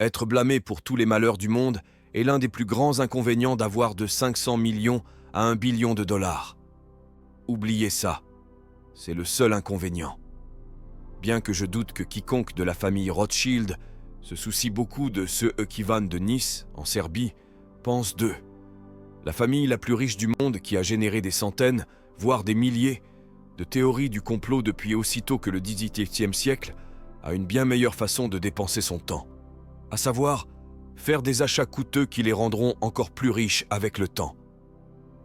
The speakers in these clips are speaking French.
Être blâmé pour tous les malheurs du monde est l'un des plus grands inconvénients d'avoir de 500 millions à 1 billion de dollars. Oubliez ça, c'est le seul inconvénient. Bien que je doute que quiconque de la famille Rothschild se soucie beaucoup de ce Ivan de Nice, en Serbie, pense d'eux. La famille la plus riche du monde qui a généré des centaines, voire des milliers, de théories du complot depuis aussitôt que le XVIIIe siècle a une bien meilleure façon de dépenser son temps. À savoir, faire des achats coûteux qui les rendront encore plus riches avec le temps.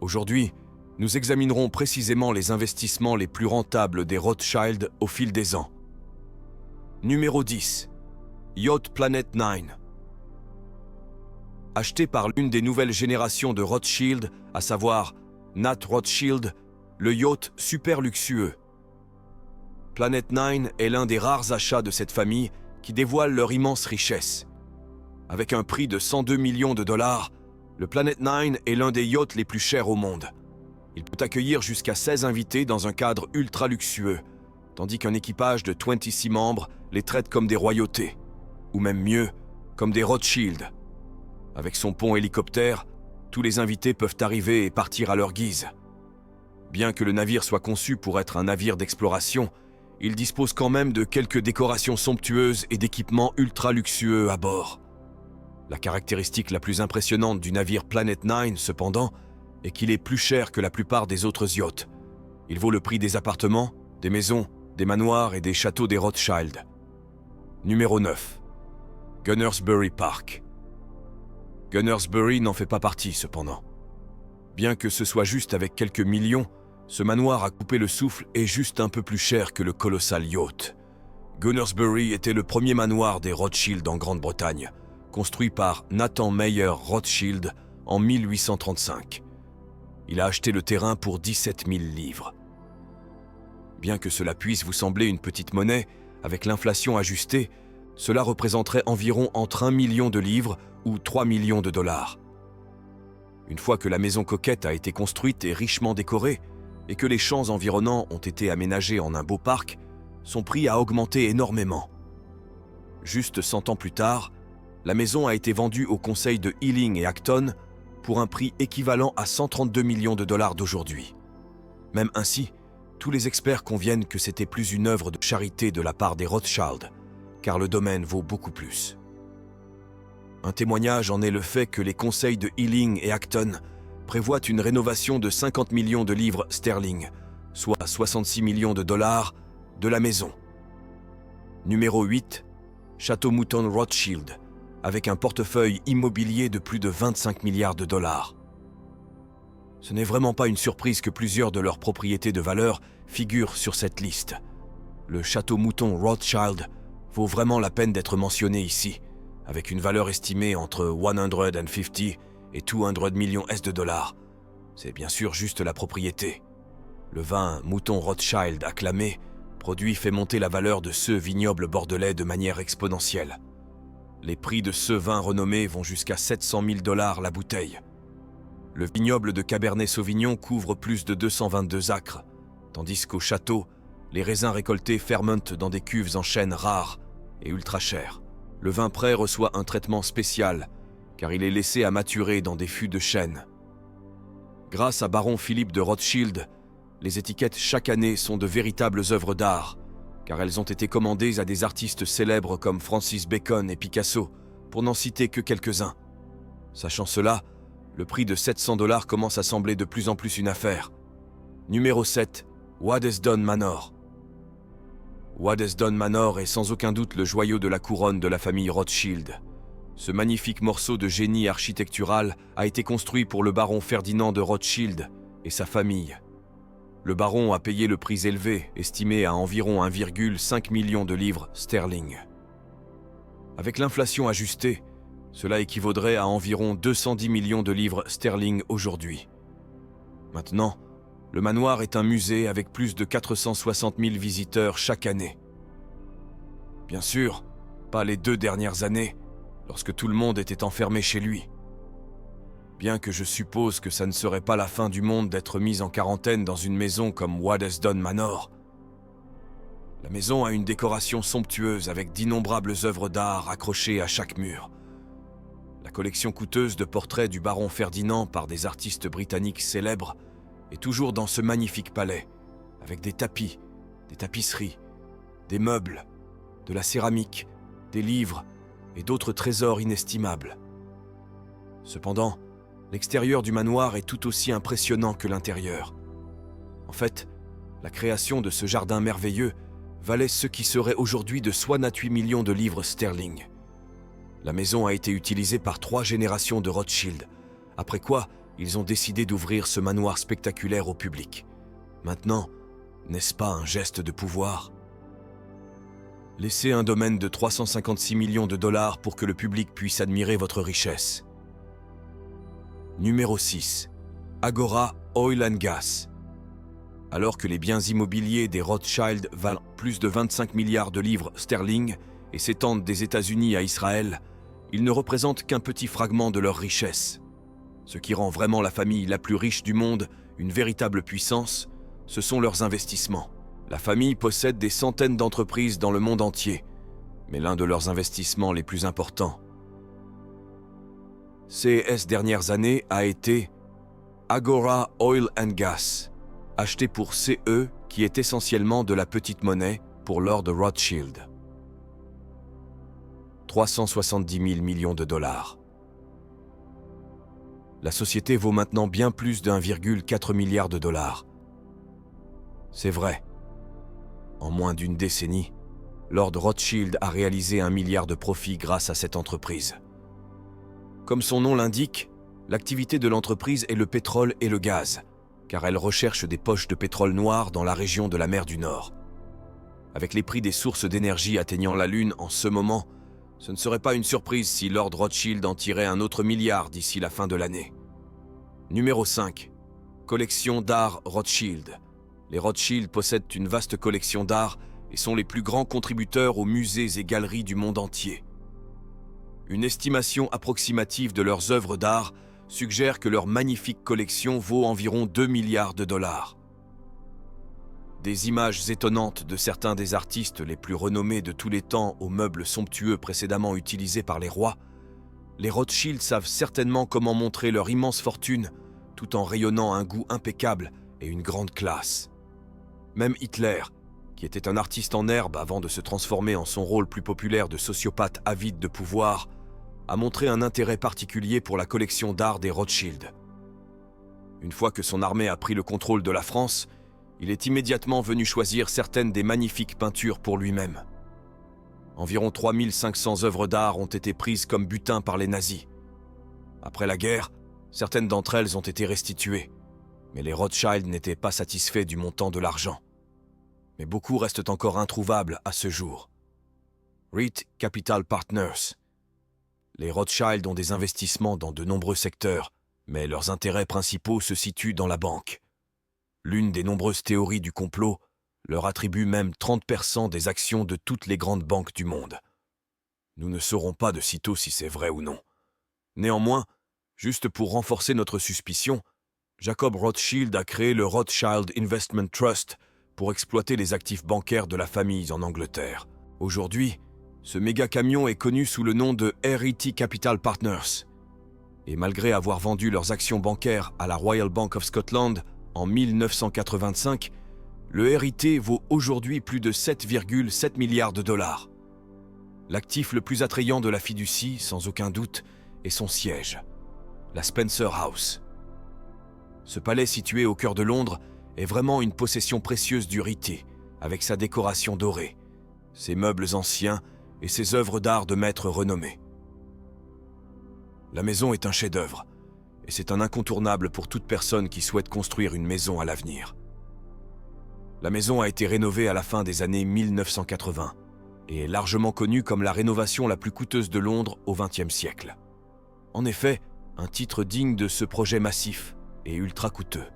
Aujourd'hui, nous examinerons précisément les investissements les plus rentables des Rothschild au fil des ans. Numéro 10. Yacht Planet 9. Acheté par l'une des nouvelles générations de Rothschild, à savoir Nat Rothschild, le yacht super luxueux. Planet 9 est l'un des rares achats de cette famille qui dévoile leur immense richesse. Avec un prix de 102 millions de dollars, le Planet 9 est l'un des yachts les plus chers au monde. Il peut accueillir jusqu'à 16 invités dans un cadre ultra luxueux, tandis qu'un équipage de 26 membres les traite comme des royautés, ou même mieux, comme des Rothschild. Avec son pont hélicoptère, tous les invités peuvent arriver et partir à leur guise. Bien que le navire soit conçu pour être un navire d'exploration, il dispose quand même de quelques décorations somptueuses et d'équipements ultra luxueux à bord. La caractéristique la plus impressionnante du navire Planet 9, cependant, est qu'il est plus cher que la plupart des autres yachts. Il vaut le prix des appartements, des maisons, des manoirs et des châteaux des Rothschild. Numéro 9. Gunnersbury Park. Gunnersbury n'en fait pas partie, cependant. Bien que ce soit juste avec quelques millions, ce manoir à couper le souffle est juste un peu plus cher que le colossal yacht. Gunnersbury était le premier manoir des Rothschild en Grande-Bretagne, construit par Nathan Mayer Rothschild en 1835. Il a acheté le terrain pour 17 000 livres. Bien que cela puisse vous sembler une petite monnaie, avec l'inflation ajustée, cela représenterait environ entre 1 million de livres ou 3 millions de dollars. Une fois que la maison coquette a été construite et richement décorée, et que les champs environnants ont été aménagés en un beau parc, son prix a augmenté énormément. Juste 100 ans plus tard, la maison a été vendue au conseil de Ealing et Acton pour un prix équivalent à 132 millions de dollars d'aujourd'hui. Même ainsi, tous les experts conviennent que c'était plus une œuvre de charité de la part des Rothschild, car le domaine vaut beaucoup plus. Un témoignage en est le fait que les conseils de Ealing et Acton prévoient une rénovation de 50 millions de livres sterling, soit 66 millions de dollars, de la maison. Numéro 8. Château Mouton Rothschild, avec un portefeuille immobilier de plus de 25 milliards de dollars. Ce n'est vraiment pas une surprise que plusieurs de leurs propriétés de valeur figurent sur cette liste. Le château Mouton Rothschild vaut vraiment la peine d'être mentionné ici, avec une valeur estimée entre 150 et 200 millions de dollars. C'est bien sûr juste la propriété. Le vin Mouton Rothschild acclamé produit fait monter la valeur de ce vignoble bordelais de manière exponentielle. Les prix de ce vin renommé vont jusqu'à 700 000 dollars la bouteille. Le vignoble de Cabernet Sauvignon couvre plus de 222 acres, tandis qu'au château, les raisins récoltés fermentent dans des cuves en chêne rares et ultra chères. Le vin prêt reçoit un traitement spécial, car il est laissé à maturer dans des fûts de chêne. Grâce à baron Philippe de Rothschild, les étiquettes chaque année sont de véritables œuvres d'art, car elles ont été commandées à des artistes célèbres comme Francis Bacon et Picasso, pour n'en citer que quelques-uns. Sachant cela, le prix de 700 dollars commence à sembler de plus en plus une affaire. Numéro 7. Waddesdon Manor. Waddesdon Manor est sans aucun doute le joyau de la couronne de la famille Rothschild. Ce magnifique morceau de génie architectural a été construit pour le baron Ferdinand de Rothschild et sa famille. Le baron a payé le prix élevé, estimé à environ 1,5 million de livres sterling. Avec l'inflation ajustée, cela équivaudrait à environ 210 millions de livres sterling aujourd'hui. Maintenant, le manoir est un musée avec plus de 460 000 visiteurs chaque année. Bien sûr, pas les 2 dernières années, lorsque tout le monde était enfermé chez lui. Bien que je suppose que ça ne serait pas la fin du monde d'être mis en quarantaine dans une maison comme Waddesdon Manor. La maison a une décoration somptueuse avec d'innombrables œuvres d'art accrochées à chaque mur. La collection coûteuse de portraits du baron Ferdinand par des artistes britanniques célèbres est toujours dans ce magnifique palais, avec des tapis, des tapisseries, des meubles, de la céramique, des livres et d'autres trésors inestimables. Cependant, l'extérieur du manoir est tout aussi impressionnant que l'intérieur. En fait, la création de ce jardin merveilleux valait ce qui serait aujourd'hui de 68 millions de livres sterling. La maison a été utilisée par 3 générations de Rothschild, après quoi ils ont décidé d'ouvrir ce manoir spectaculaire au public. Maintenant, n'est-ce pas un geste de pouvoir ? Laissez un domaine de 356 millions de dollars pour que le public puisse admirer votre richesse. Numéro 6. Agora Oil and Gas. Alors que les biens immobiliers des Rothschild valent plus de 25 milliards de livres sterling et s'étendent des États-Unis à Israël, ils ne représentent qu'un petit fragment de leur richesse. Ce qui rend vraiment la famille la plus riche du monde une véritable puissance, ce sont leurs investissements. La famille possède des centaines d'entreprises dans le monde entier, mais l'un de leurs investissements les plus importants ces dernières années a été Agora Oil and Gas, acheté pour CE, qui est essentiellement de la petite monnaie pour Lord Rothschild. 370 000 millions de dollars. La société vaut maintenant bien plus de 1,4 milliard de dollars. C'est vrai. En moins d'une décennie, Lord Rothschild a réalisé 1 milliard de profits grâce à cette entreprise. Comme son nom l'indique, l'activité de l'entreprise est le pétrole et le gaz, car elle recherche des poches de pétrole noir dans la région de la mer du Nord. Avec les prix des sources d'énergie atteignant la Lune en ce moment, ce ne serait pas une surprise si Lord Rothschild en tirait un autre milliard d'ici la fin de l'année. Numéro 5. Collection d'art Rothschild. Les Rothschild possèdent une vaste collection d'art et sont les plus grands contributeurs aux musées et galeries du monde entier. Une estimation approximative de leurs œuvres d'art suggère que leur magnifique collection vaut environ 2 milliards de dollars. Des images étonnantes de certains des artistes les plus renommés de tous les temps aux meubles somptueux précédemment utilisés par les rois, les Rothschild savent certainement comment montrer leur immense fortune tout en rayonnant un goût impeccable et une grande classe. Même Hitler, qui était un artiste en herbe avant de se transformer en son rôle plus populaire de sociopathe avide de pouvoir, a montré un intérêt particulier pour la collection d'art des Rothschild. Une fois que son armée a pris le contrôle de la France, il est immédiatement venu choisir certaines des magnifiques peintures pour lui-même. Environ 3500 œuvres d'art ont été prises comme butin par les nazis. Après la guerre, certaines d'entre elles ont été restituées, mais les Rothschild n'étaient pas satisfaits du montant de l'argent. Mais beaucoup restent encore introuvables à ce jour. REIT Capital Partners. Les Rothschild ont des investissements dans de nombreux secteurs, mais leurs intérêts principaux se situent dans la banque. L'une des nombreuses théories du complot leur attribue même 30% des actions de toutes les grandes banques du monde. Nous ne saurons pas de sitôt si c'est vrai ou non. Néanmoins, juste pour renforcer notre suspicion, Jacob Rothschild a créé le Rothschild Investment Trust pour exploiter les actifs bancaires de la famille en Angleterre. Aujourd'hui, ce méga-camion est connu sous le nom de RET Capital Partners. Et malgré avoir vendu leurs actions bancaires à la Royal Bank of Scotland en 1985, le RET vaut aujourd'hui plus de 7,7 milliards de dollars. L'actif le plus attrayant de la fiducie, sans aucun doute, est son siège, la Spencer House. Ce palais situé au cœur de Londres est vraiment une possession précieuse du RET, avec sa décoration dorée, ses meubles anciens et ses œuvres d'art de maîtres renommés. La maison est un chef-d'œuvre, et c'est un incontournable pour toute personne qui souhaite construire une maison à l'avenir. La maison a été rénovée à la fin des années 1980 et est largement connue comme la rénovation la plus coûteuse de Londres au XXe siècle. En effet, un titre digne de ce projet massif et ultra coûteux.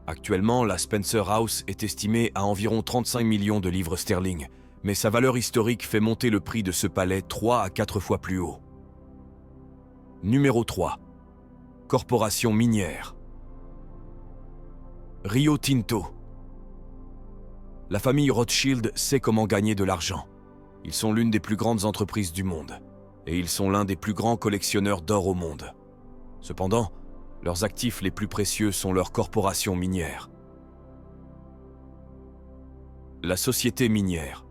Actuellement, la Spencer House est estimée à environ 35 millions de livres sterling, mais sa valeur historique fait monter le prix de ce palais 3 à 4 fois plus haut. Numéro 3. Corporation minière. Rio Tinto. La famille Rothschild sait comment gagner de l'argent. Ils sont l'une des plus grandes entreprises du monde, et ils sont l'un des plus grands collectionneurs d'or au monde. Cependant, leurs actifs les plus précieux sont leurs corporations minières. La société minière.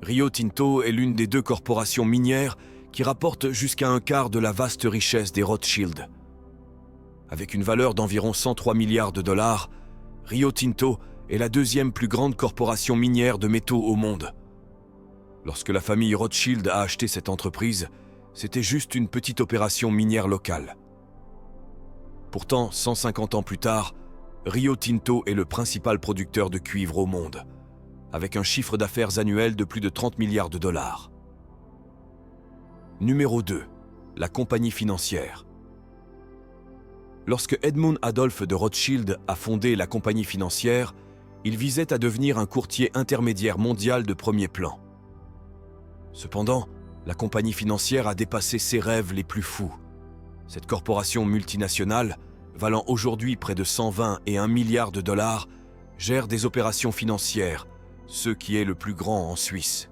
Rio Tinto est l'une des 2 corporations minières qui rapportent jusqu'à un quart de la vaste richesse des Rothschild. Avec une valeur d'environ 103 milliards de dollars, Rio Tinto est la 2e plus grande corporation minière de métaux au monde. Lorsque la famille Rothschild a acheté cette entreprise, c'était juste une petite opération minière locale. Pourtant, 150 ans plus tard, Rio Tinto est le principal producteur de cuivre au monde, avec un chiffre d'affaires annuel de plus de 30 milliards de dollars. Numéro 2. La compagnie financière. Lorsque Edmund Adolphe de Rothschild a fondé la compagnie financière, il visait à devenir un courtier intermédiaire mondial de premier plan. Cependant, la compagnie financière a dépassé ses rêves les plus fous. Cette corporation multinationale, valant aujourd'hui près de 120 et 1 milliard de dollars, gère des opérations financières, ce qui est le plus grand en Suisse.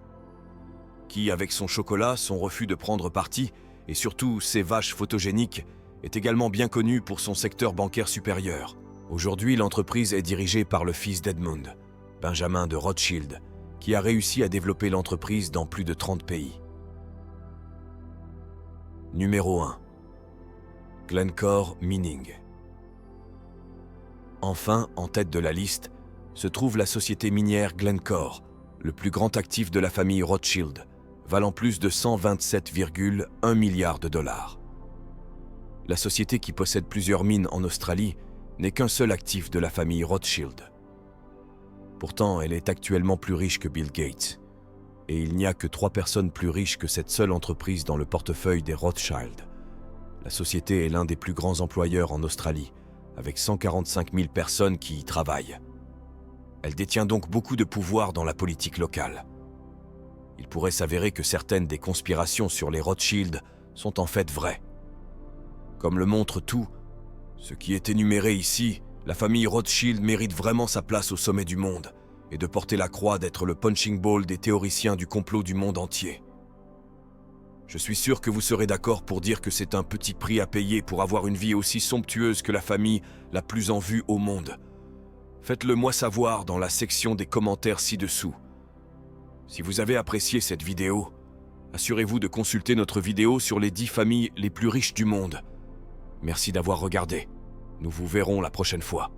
Qui, avec son chocolat, son refus de prendre parti et surtout ses vaches photogéniques, est également bien connu pour son secteur bancaire supérieur. Aujourd'hui, l'entreprise est dirigée par le fils d'Edmund, Benjamin de Rothschild, qui a réussi à développer l'entreprise dans plus de 30 pays. Numéro 1. Glencore Mining. Enfin, en tête de la liste, se trouve la société minière Glencore, le plus grand actif de la famille Rothschild, valant plus de 127,1 milliards de dollars. La société qui possède plusieurs mines en Australie n'est qu'un seul actif de la famille Rothschild. Pourtant, elle est actuellement plus riche que Bill Gates, et il n'y a que 3 personnes plus riches que cette seule entreprise dans le portefeuille des Rothschild. La société est l'un des plus grands employeurs en Australie, avec 145 000 personnes qui y travaillent. Elle détient donc beaucoup de pouvoir dans la politique locale. Il pourrait s'avérer que certaines des conspirations sur les Rothschild sont en fait vraies. Comme le montre tout, ce qui est énuméré ici, la famille Rothschild mérite vraiment sa place au sommet du monde et de porter la croix d'être le punching ball des théoriciens du complot du monde entier. Je suis sûr que vous serez d'accord pour dire que c'est un petit prix à payer pour avoir une vie aussi somptueuse que la famille la plus en vue au monde. Faites-le moi savoir dans la section des commentaires ci-dessous. Si vous avez apprécié cette vidéo, assurez-vous de consulter notre vidéo sur les 10 familles les plus riches du monde. Merci d'avoir regardé. Nous vous verrons la prochaine fois.